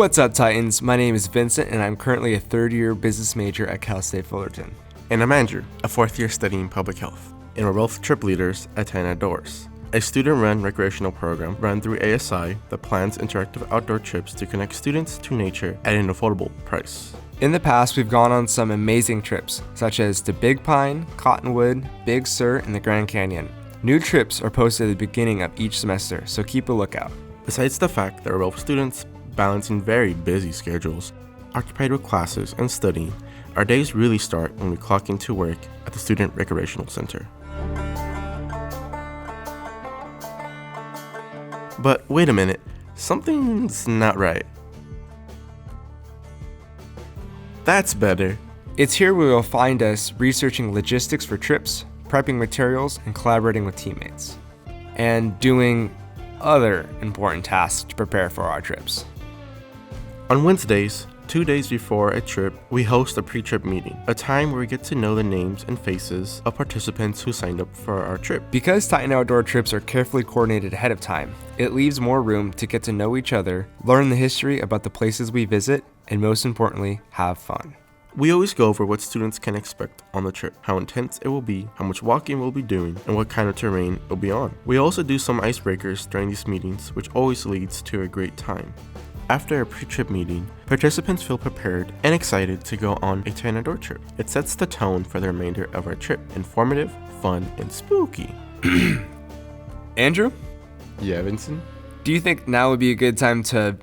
What's up, Titans? My name is Vincent, and I'm currently a third-year business major at Cal State Fullerton. And I'm Andrew, a fourth year studying public health. And we're both trip leaders at Tighten Outdoors, a student-run recreational program run through ASI that plans interactive outdoor trips to connect students to nature at an affordable price. In the past, we've gone on some amazing trips, such as to Big Pine, Cottonwood, Big Sur, and the Grand Canyon. New trips are posted at the beginning of each semester, so keep a lookout. Besides the fact that we're both students balancing very busy schedules, occupied with classes and studying, our days really start when we clock into work at the Student Recreational Center. But wait a minute, something's not right. That's better. It's here where you'll find us researching logistics for trips, prepping materials, and collaborating with teammates, and doing other important tasks to prepare for our trips. On Wednesdays, 2 days before a trip, we host a pre-trip meeting, a time where we get to know the names and faces of participants who signed up for our trip. Because Tighten Outdoor trips are carefully coordinated ahead of time, it leaves more room to get to know each other, learn the history about the places we visit, and most importantly, have fun. We always go over what students can expect on the trip, how intense it will be, how much walking we'll be doing, and what kind of terrain we'll be on. We also do some icebreakers during these meetings, which always leads to a great time. After a pre-trip meeting, participants feel prepared and excited to go on a Tighten Outdoor trip. It sets the tone for the remainder of our trip, informative, fun, and spooky. Andrew, Yeah, Vincent? do you think now would be a good time to,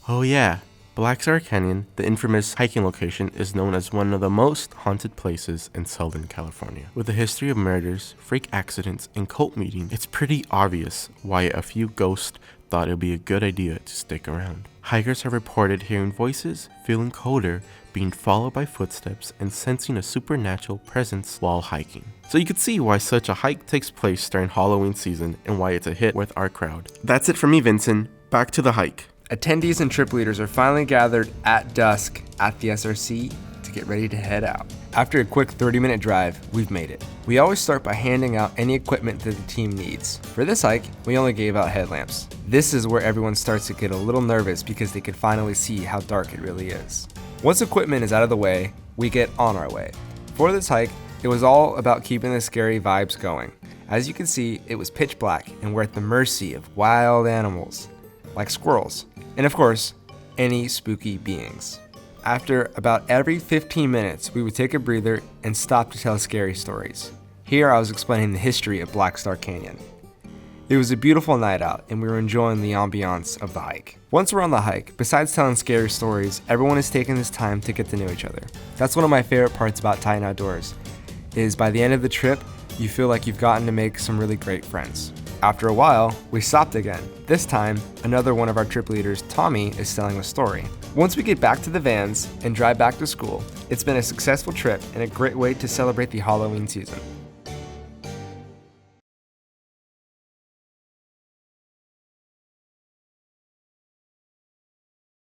Oh yeah, Black Star Canyon, the infamous hiking location, is known as one of the most haunted places in Southern California. With a history of murders, freak accidents, and cult meetings, it's pretty obvious why a few ghosts thought it would be a good idea to stick around. Hikers have reported hearing voices, feeling colder, being followed by footsteps, and sensing a supernatural presence while hiking. So you could see why such a hike takes place during Halloween season and why it's a hit with our crowd. That's it from me, Vincent. Back to the hike. attendees and trip leaders are finally gathered at dusk at the SRC to get ready to head out. After a quick 30-minute drive, we've made it. We always start by handing out any equipment that the team needs. For this hike, we only gave out headlamps. This is where everyone starts to get a little nervous because they can finally see how dark it really is. Once equipment is out of the way, we get on our way. For this hike, it was all about keeping the scary vibes going. As you can see, it was pitch black and we're at the mercy of wild animals, like squirrels, and of course, any spooky beings. After about every 15 minutes, we would take a breather and stop to tell scary stories. Here I was explaining the history of Black Star Canyon. It was a beautiful night out and we were enjoying the ambiance of the hike. Once we're on the hike, besides telling scary stories, everyone is taking this time to get to know each other. That's one of my favorite parts about Tighten Outdoors, is by the end of the trip, you feel like you've gotten to make some really great friends. After a while, we stopped again. This time, another one of our trip leaders, Tommy, is telling a story. Once we get back to the vans and drive back to school, it's been a successful trip and a great way to celebrate the Halloween season.